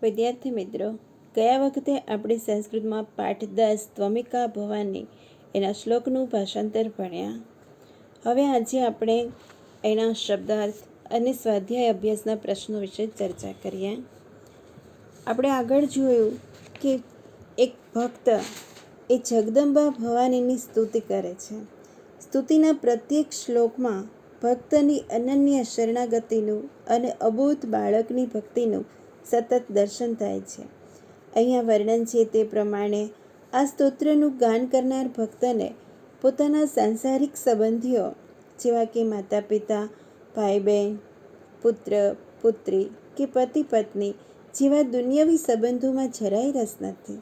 વિદ્યાર્થી મિત્રો, ગયા વખતે આપણે સંસ્કૃતમાં પાઠ 10 ત્વમિકા ભવાની એના શ્લોકનું ભાષાંતર ભણ્યા. હવે આજે આપણે એના શબ્દાર્થ અને સ્વાધ્યાય અભ્યાસના પ્રશ્નો વિશે ચર્ચા કરીએ. આપણે આગળ જોયું કે એક ભક્ત એ જગદંબા ભવાનીની સ્તુતિ કરે છે. સ્તુતિના પ્રત્યેક શ્લોકમાં ભક્તની અનન્ય શરણાગતિનું અને અબોધ બાળકની ભક્તિનું સતત દર્શન થાય છે. અહીંયા વર્ણન છે તે પ્રમાણે આ સ્તોત્રનું ગાન કરનાર ભક્તને પોતાના સાંસારિક સંબંધીઓ જેવા કે માતા પિતા, ભાઈ બહેન, પુત્ર પુત્રી કે પતિ પત્ની જેવા દુનિયાવી સંબંધોમાં જરાય રસ નથી.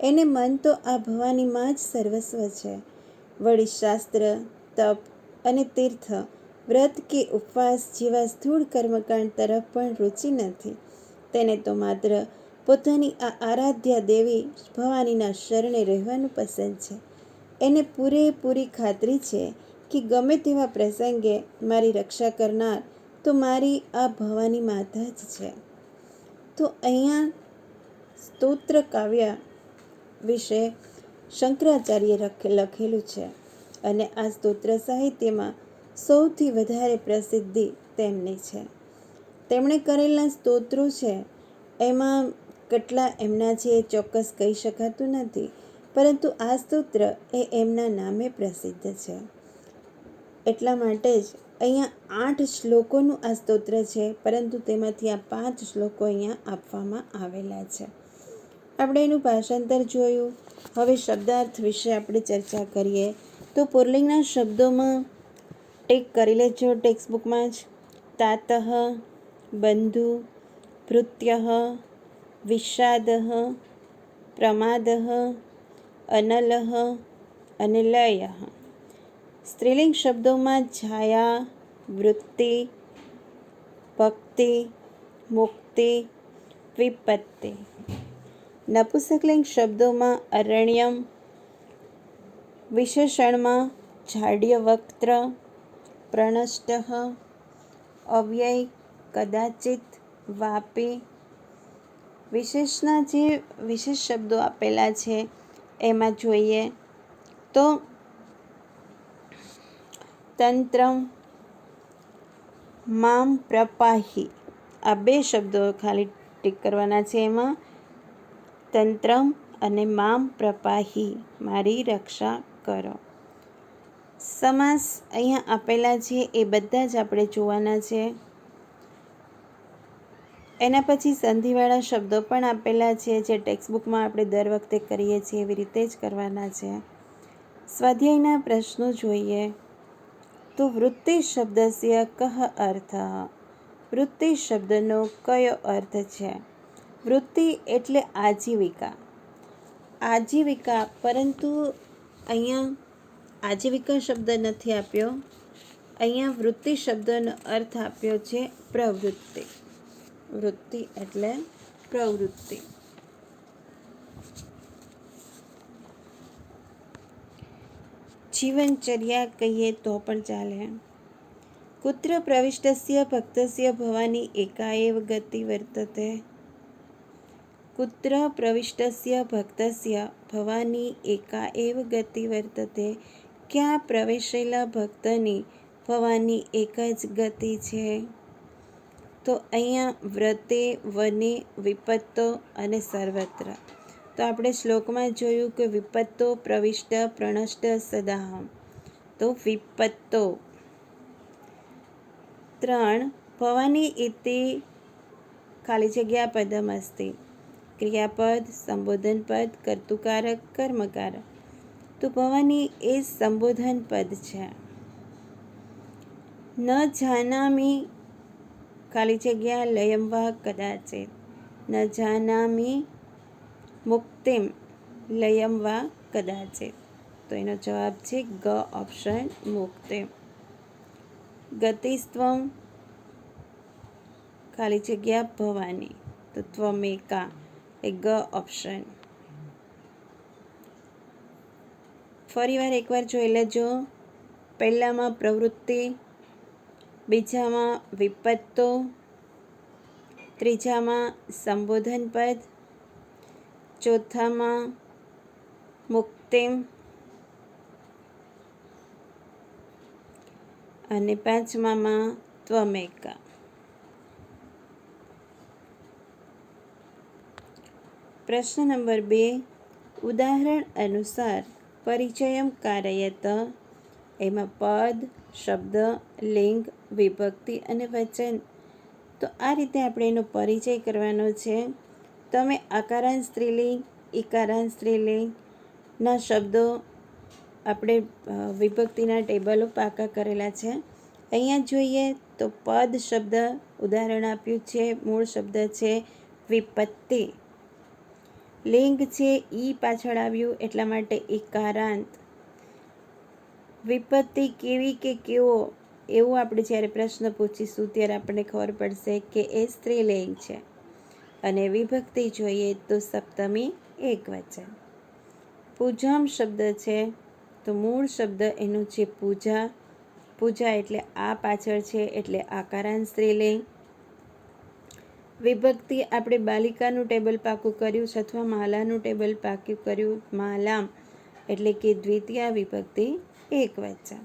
એને મન તો આ ભવાનીમાં જ સર્વસ્વ છે. વળી શાસ્ત્ર, તપ અને તીર્થ, વ્રત કે ઉપવાસ જેવા સ્થૂળ કર્મકાંડ તરફ પણ રુચિ નથી. તેને તો માત્ર પોતાની આ આરાધ્યા દેવી ભવાનીના શરણે રહેવાનું પસંદ છે. એને પૂરેપૂરી ખાતરી છે કે ગમે તેવા પ્રસંગે મારી રક્ષા કરનાર તો મારી આ ભવાની માતા જ છે. તો અહીંયા સ્તોત્ર કાવ્ય વિશે શંકરાચાર્યે લખેલું છે અને આ સ્તોત્ર સાહિત્યમાં સૌથી વધારે પ્રસિદ્ધિ તેમની છે. તેમણે કરેલા સ્તોત્રો છે એમાં કેટલા એમના છે એ ચોક્કસ કહી શકાતું નથી, પરંતુ આ સ્તોત્ર એ એમના નામે પ્રસિદ્ધ છે. એટલા માટે જ અહીંયા 8 શ્લોકોનું આ સ્તોત્ર છે, પરંતુ તેમાંથી આ 5 શ્લોકો અહીંયા આપવામાં આવેલા છે. આપણે એનું ભાષાંતર જોયું. હવે શબ્દાર્થ વિશે આપણે ચર્ચા કરીએ. તો પુલ્લિંગના શબ્દોમાં ટીક કરી લેજો ટેક્સ્ટબુકમાં જ. તાતઃ, બંધુ, ભૃત્યઃ, વિષાદઃ, પ્રમાદઃ, અનલઃ અને લયઃ. સ્ત્રીલિંગ શબ્દોમાં છાયા, વૃત્તિ, ભક્તિ, મુક્તિ, વિપત્તિ. નપુંસકલિંગ શબ્દોમાં અરણ્યમ, વિશેષણમાં જાડ્યવક્ત્ર, પ્રણષ્ટઃ, અવ્યય, કદાચિત, વાપી. વિશેષના જે વિશેષ શબ્દો આપેલા છે એમાં જોઈએ તો તંત્રમ, મામ પ્રપાહી. આ 2 શબ્દો ખાલી ટીક કરવાના છે. એમાં તંત્રમ અને મામ પ્રપાહી, મારી રક્ષા કરો. સમાસ અહીંયા આપેલા છે એ બધા જ આપણે જોવાના છે. એના પછી સંધિવાળા શબ્દો પણ આપેલા છે, જે ટેક્સ્ટબુકમાં આપણે દર વખતે કરીએ છીએ એવી રીતે જ કરવાના છે. સ્વાધ્યાયના પ્રશ્નો જોઈએ તો વૃત્તિ શબ્દસ્ય કહ અર્થ. વૃત્તિ શબ્દનો કયો અર્થ છે? વૃત્તિ એટલે આજીવિકા. આજીવિકા, પરંતુ અહીંયા આજીવિકા શબ્દ નથી આપ્યો. અહીંયા વૃત્તિ શબ્દનો અર્થ આપ્યો છે પ્રવૃત્તિ. વૃત્તિ એટલે પ્રવૃત્તિ. જીવનચર્યા કહીએ તો પણ ચાલે. કુત્ર પ્રવિષ્ટસ્ય ભક્તસ્ય ભવાની એકાએવ ગતિ વર્તતે. કુત્ર પ્રવિષ્ટસ્ય ભક્તસ્ય ભવાની એકાએવ ગતિ વર્તતે. ક્યાં પ્રવેશેલા ભક્તની ભવાની એક જ ગતિ છે? તો અહીંયા વ્રતે, વને, વિપત્તો અને સર્વત્ર. તો આપણે શ્લોકમાં જોયું કે વિપત્તો પ્રવિષ્ટ પ્રણષ્ટ સદાહમ. તો વિપત્તો 3 ભવાની ઇતિ ખાલી જગ્યા પદમ અસ્તિ. ક્રિયાપદ, સંબોધન પદ, કર્તુકારક, કર્મકારક. તો ભવાની એ સંબોધન પદ છે. ન જાનામિ ખાલી જગ્યા લયમ વા કદાચિત. ન જાનામિ મુક્તિમ લયમ વા કદાચિત. તો એનો જવાબ છે ગ ઓપ્શન, મુક્તિમ. ગતિસ્ત્વમ ખાલી જગ્યા ભવાની. તો ત્વમેકા એ ગ ઓપ્શન. ફરીવાર એકવાર જોઈ લેજો. પહેલામાં પ્રવૃત્તિ, બીજામાં વિપત્તો, ત્રીજામાં સંબોધન પદ, ચોથામાં મુક્તિમ અને પાંચમામાં ત્વમેકા. પ્રશ્ન નંબર 2, ઉદાહરણ અનુસાર પરિચયમ કારયત. એમાં પદ, શબ્દ, લિંગ, વિભક્તિ અને વચન. તો આ રીતે આપણે એનો પરિચય કરવાનો છે. તમે આકારાંત સ્ત્રીલિંગ, ઈકારાંત સ્ત્રીલિંગના શબ્દો આપણે વિભક્તિના ટેબલો પાકા કરેલા છે. અહીંયા જોઈએ તો પદ શબ્દ ઉદાહરણ આપ્યું છે. મૂળ શબ્દ છે વિપત્તિ. લિંગ છે ઈ પાછળ આવ્યું એટલા માટે ઈકારાંત. વિપત્તિ કેવી કે કેવો એવું આપણે જ્યારે પ્રશ્ન પૂછીશું ત્યારે આપણને ખબર પડશે કે એ સ્ત્રીલિંગ છે. અને વિભક્તિ જોઈએ તો સપ્તમી એકવચન. પૂજામ શબ્દ છે તો મૂળ શબ્દ એનું છે પૂજા. પૂજા એટલે આ પાછળ છે એટલે આકારાંત સ્ત્રીલિંગ. વિભક્તિ આપણે બાલિકાનું ટેબલ પાકું કર્યું છે અથવા માલાનું ટેબલ પાકું કર્યું. માલામ એટલે કે દ્વિતીય વિભક્તિ એકવચન.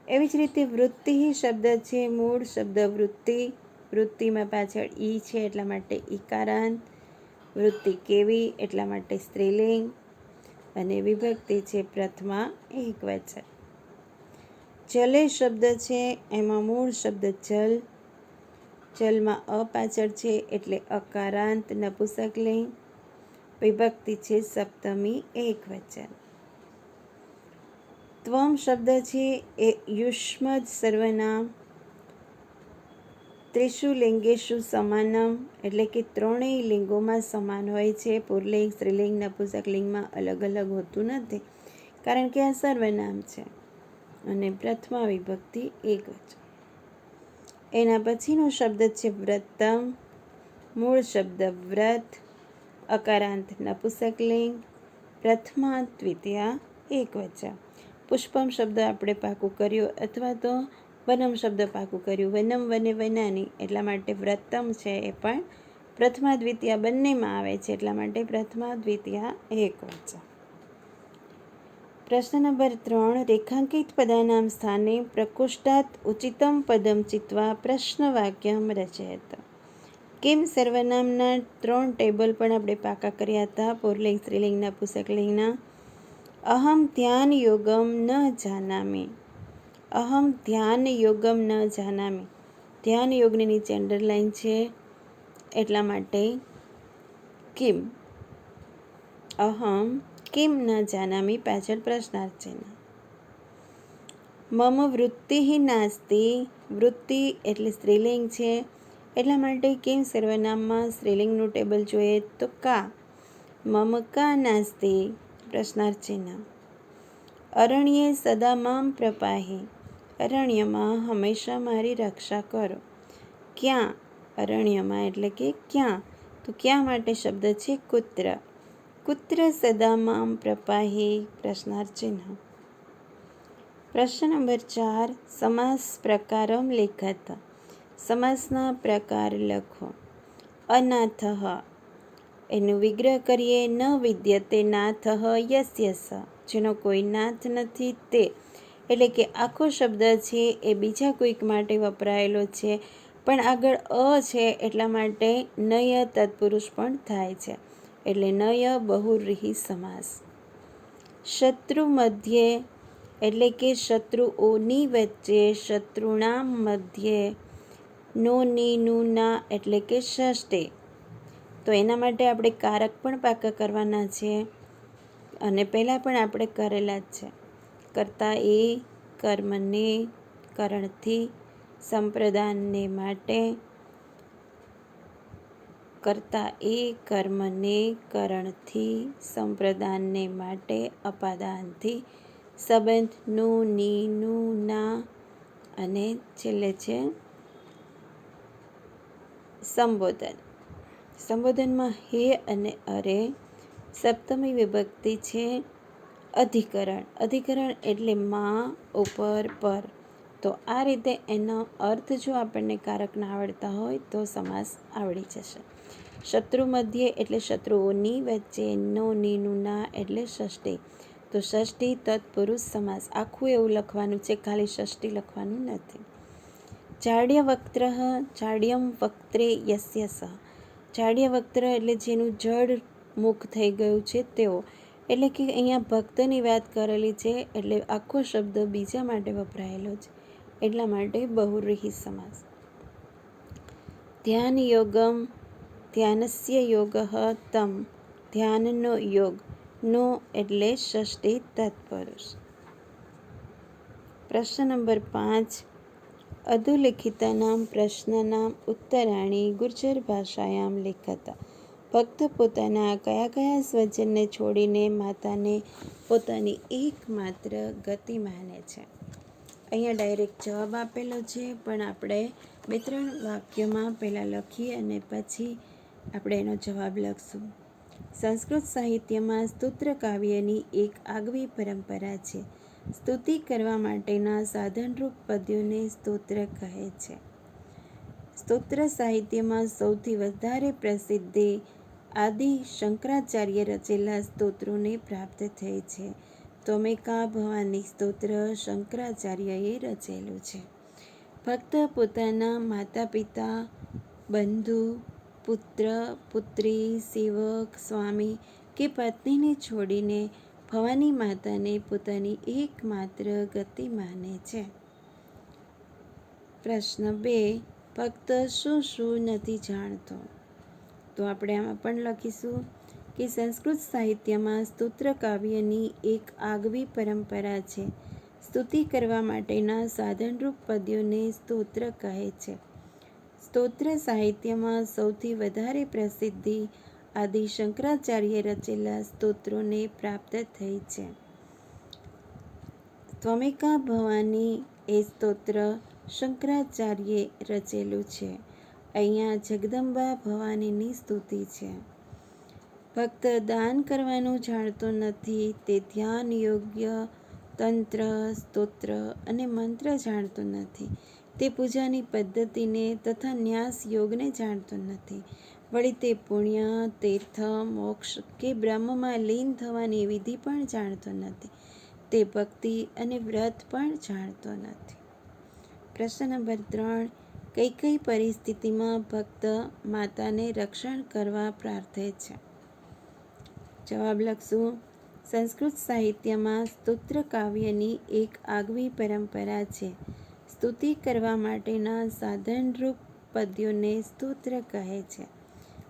એવી જ રીતે વૃત્તિ શબ્દ છે. મૂળ શબ્દ વૃત્તિ. વૃત્તિમાં પાછળ ઈ છે એટલા માટે ઈકારાંત. વૃત્તિ કેવી એટલા માટે સ્ત્રીલિંગ. અને વિભક્તિ છે પ્રથમા એકવચન. જલે શબ્દ છે એમાં મૂળ શબ્દ જલ. જલમાં અ પાછળ છે એટલે અકારાંત નપુંસકલિંગ. વિભક્તિ છે સપ્તમી એકવચન. ત્વમ શબ્દ છે એ યુષ્મદ સર્વનામ. ત્રિષુ લિંગેષુ સમાનમ એટલે કે ત્રણેય લિંગોમાં સમાન હોય છે. પુલ્લિંગ, સ્ત્રીલિંગ, નપુંસકલિંગમાં અલગ અલગ હોતું નથી કારણ કે આ સર્વનામ છે. અને પ્રથમા વિભક્તિ એકવચન. એના પછીનો શબ્દ છે વ્રતમ. મૂળ શબ્દ વ્રત. અકારાંત નપુંસકલિંગ. પ્રથમા દ્વિતીયા એકવચન. પુષ્પમ શબ્દ આપણે પાકું કર્યું અથવા તો વનમ શબ્દ પાકું કર્યું. વનમ વને વનાની એટલા માટે વ્રતમ છે એ પણ પ્રથમા દ્વિતીયા બંનેમાં આવે છે એટલા માટે પ્રથમા દ્વિતીયા એકવચન. પ્રશ્ન નંબર 3, રેખાંકિત પદાનામ સ્થાને પ્રકોષ્ઠાત ઉચિતમ પદમ ચિત્વા પ્રશ્નવાક્યમ રચયત. કેમ સર્વનામના 3 ટેબલ પણ આપણે પાકા કર્યા હતા પુલ્લિંગ, સ્ત્રીલિંગ, નપુંસકલિંગના. અહમ ધ્યાન યોગમ ન જાનામિ. અહમ ધ્યાન યોગમ ન જાનામિ. ધ્યાન યોગની નીચે અંડરલાઈન છે એટલા માટે કિમ. અહમ કિમ ન જાનામિ પાછળ પ્રશ્નાર્થ ચિહ્ન. મમ વૃત્તિ નાસ્તિ. વૃત્તિ એટલે સ્ત્રીલિંગ છે એટલા માટે કિમ સર્વનામમાં સ્ત્રીલિંગનું ટેબલ જોઈએ તો કા. મમ કા નાસ્તિ પ્રશ્નાર્થ ચિહ્ન. અરણ્યે સદા મામ પ્રપાહી. અરણ્યમાં હંમેશા મારી રક્ષા કરો. ક્યાં. અરણ્યમાં એટલે કે ક્યાં. તો ક્યાં માટે શબ્દ છે કુત્ર. કુત્ર સદા મામ પ્રપાહી પ્રશ્નાર્થ ચિહ્ન. પ્રશ્ન નંબર 4, સમાસ પ્રકારમ લેખત. સમાસના પ્રકાર લખો. અનાથઃ એનું વિગ્રહ કરીએ. ન વિદ્યતે નાથઃ યસ્ય સ. જેનો કોઈ નાથ નથી તે. એટલે કે આખો શબ્દ છે એ બીજા કોઈક માટે વપરાયેલો છે પણ આગળ અ છે એટલા માટે નય તત્પુરુષ પણ થાય છે એટલે નય બહુવ્રીહી સમાસ. શત્રુ મધ્યે એટલે કે શત્રુઓની વચ્ચે. શત્રુણામ મધ્યે. નો ની નું ના એટલે કે ષષ્ઠી. તો એના માટે આપણે કારક પણ પાકા કરવાના છે અને પહેલાં પણ આપણે કરેલા જ છે. કર્તા એ, કર્મને, કરણથી, સંપ્રદાનને માટે. કર્તા એ, કર્મને, કરણથી, સંપ્રદાનને માટે, અપાદાનથી, સંબંધ નું, ની, નું, ના અને છેલ્લે છે સંબોધન. સંબોધનમાં હે અને અરે. સપ્તમી વિભક્તિ છે અધિકરણ. અધિકરણ એટલે માં, ઉપર, પર. તો આ રીતે એનો અર્થ જો આપણને કારકના આવડતા હોય તો સમાસ આવડી જશે. શત્રુ મધ્યે એટલે શત્રુઓની વચ્ચે, નો નીનું ના એટલે ષષ્ઠી. તો ષષ્ઠી તત્પુરુષ સમાસ. આખું એવું લખવાનું છે, ખાલી ષષ્ઠી લખવાનું નથી. જાડ્યવક્ત્ર જાડ્યમ વક્ત્રે યસ્ય સહ. જાડ્યવક્ત્ર એટલે જેનું જડ મુખ થઈ ગયું છે તેઓ. એટલે કે અહીંયા ભક્તની વાત કરેલી છે, એટલે આખો શબ્દ બીજા માટે વપરાયેલો છે, એટલા માટે બહુવ્રીહી સમાસ. ધ્યાન યોગમ ધ્યાનસ્ય યોગઃ તમ. ધ્યાનનો યોગ. નો એટલે ષષ્ઠી તત્પુરુષ. પ્રશ્ન નંબર 5. અધોલિખિતાનામ પ્રશ્નાનામ ઉત્તરાણી ગુર્જર ભાષાયામ લિખત. ભક્ત પોતાના કયા કયા સ્વજનને છોડીને માતાને પોતાની એકમાત્ર ગતિ માને છે? અહીંયા ડાયરેક્ટ જવાબ આપેલો છે, પણ આપણે 2-3 વાક્યોમાં પહેલાં લખી અને પછી આપણે એનો જવાબ લખશું. સંસ્કૃત સાહિત્યમાં સ્તોત્ર કાવ્યની એક આગવી પરંપરા છે. સ્તુતિ કરવા માટેના સાધનરૂપ પદ્યોને સ્તોત્ર કહે છે. સ્તોત્ર સાહિત્યમાં સૌથી વધારે પ્રસિદ્ધિ આદિ શંકરાચાર્ય રચેલા સ્તોત્રોને પ્રાપ્ત થઈ છે. ત્વમેકા ભવાની સ્તોત્ર શંકરાચાર્યએ રચેલું છે. ભક્ત પોતાના માતા પિતા, બંધુ, પુત્ર, પુત્રી, સેવક, સ્વામી કે પત્નીને છોડીને ભવાની માતાને પોતાની એકમાત્ર ગતિ માને છે. પ્રશ્ન 2. ભક્ત શું શું નથી જાણતો? તો આપણે આમાં પણ લખીશું કે સંસ્કૃત સાહિત્યમાં સ્તોત્ર કાવ્યની એક આગવી પરંપરા છે. સ્તુતિ કરવા માટેના સાધનરૂપ પદ્યોને સ્તોત્ર કહે છે. સ્તોત્ર સાહિત્યમાં સૌથી વધારે પ્રસિદ્ધિ આદિ શંકરાચાર્ય રચેલા સ્તોત્રોને પ્રાપ્ત થઈ છે. ત્વમેકા ભવાની એ સ્તોત્ર શંકરાચાર્યે રચેલું છે. અહીંયા જગદંબા ભવાનીની સ્તુતિ છે. ભક્ત દાન કરવાનું જાણતો નથી. તે ધ્યાન યોગ્ય તંત્ર, સ્તોત્ર અને મંત્ર જાણતો નથી. તે પૂજાની પદ્ધતિને તથા ન્યાસ યોગને જાણતો નથી. વળી તે પુણ્ય, તીર્થ, મોક્ષ કે બ્રહ્મમાં લીન થવાની વિધિ પણ જાણતો નથી. તે ભક્તિ અને વ્રત પણ જાણતો નથી. પ્રશ્ન નંબર 3. કઈ કઈ પરિસ્થિતિમાં ભક્ત માતાને રક્ષણ કરવા પ્રાર્થે છે? જવાબ લખશું. સંસ્કૃત સાહિત્યમાં સ્તોત્ર કાવ્યની એક આગવી પરંપરા છે. સ્તુતિ કરવા માટેના સાધનરૂપ પદ્યોને સ્તોત્ર કહે છે.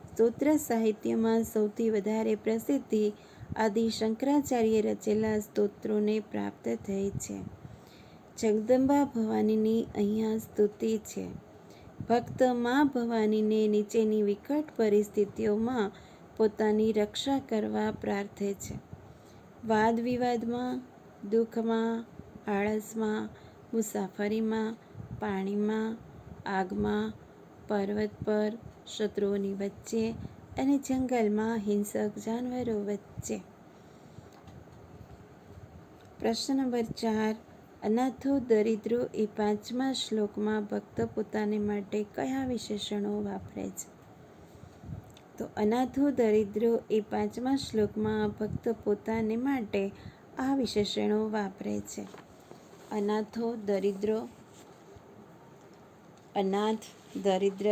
સ્તોત્ર સાહિત્યમાં સૌથી વધારે પ્રસિદ્ધિ આદિ શંકરાચાર્યે રચેલા સ્તોત્રોને પ્રાપ્ત થઈ છે. જગદંબા ભવાનીની અહીંયા સ્તુતિ છે. ભક્ત મા ભવાનીને નીચેની વિકટ પરિસ્થિતિઓમાં પોતાની રક્ષા કરવા પ્રાર્થે છે. વાદ વિવાદમાં, દુઃખમાં, આળસમાં, મુસાફરીમાં, પાણીમાં, આગમાં, પર્વત પર, શત્રુઓની વચ્ચે અને જંગલમાં હિંસક જાનવરો વચ્ચે. પ્રશ્ન નંબર 4. અનાથો દરિદ્રો એ 5મા શ્લોકમાં ભક્ત પોતાને માટે કયા વિશેષણો વાપરે છે? તો અનાથો દરિદ્રો એ 5મા શ્લોકમાં ભક્ત પોતાને માટે આ વિશેષણો વાપરે છે. અનાથો દરિદ્રો. અનાથ, દરિદ્ર,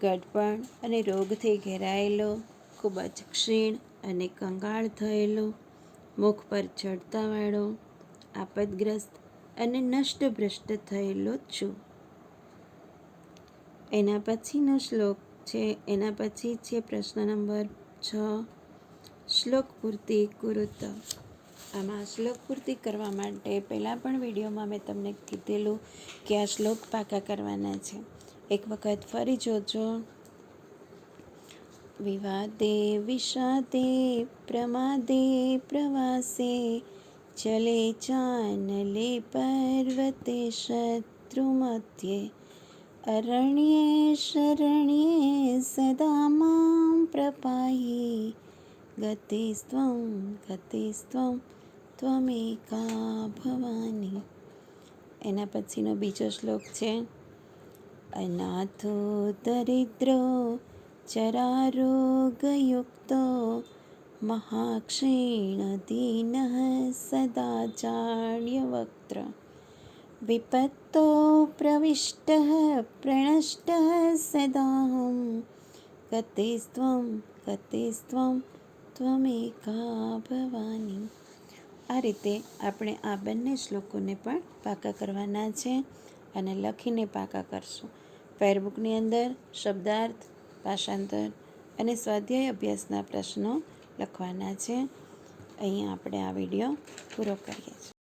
ગઢપણ અને રોગથી ઘેરાયેલો, ખૂબ જ ક્ષીણ અને કંગાળ થયેલો, મુખ પર ચડતાવાળો, આપદગ્રસ્ત અને નષ્ટભ્રષ્ટ થયેલો છું. એના પછીનો શ્લોક છે, એના પછી છે પ્રશ્ન નંબર 6. શ્લોક પૂર્તિ કુરુત. આમાં શ્લોક પૂર્તિ કરવા માટે પહેલાં પણ વિડીયોમાં મેં તમને કીધેલું કે આ શ્લોક પાકા કરવાના છે. એક વખત ફરી જોજો. વિવાદે વિષાદે પ્રમાદે પ્રવાસે ચલે ચાનલે પર્વતે શત્રુમધ્યે અરણ્યે શરણ્યે સદા માં પ્રપાહી ગતેસ્ત્વં ત્વમેકા ભવાની. એના પછીનો બીજો શ્લોક છે અનાથો દરિદ્રો ચરારોગયુક્તો મહાક્ષીણ દીનઃ સદાચાર્યવક્ત્ર વિપત્તો પ્રવિષ્ટઃ પ્રણષ્ટઃ સદાહં ગતેસ્ત્વં ત્વમેકા ભવાની. આ રીતે આપણે આ બંને શ્લોકોને પણ પાકા કરવાના છે અને લખીને પાકા કરશું. ફેરબુકની અંદર શબ્દાર્થ, ભાષાંતર અને સ્વાધ્યાય અભ્યાસના પ્રશ્નો લખવાના છે. અહીંયા આપણે આ વિડીયો પૂરો કરીએ છીએ.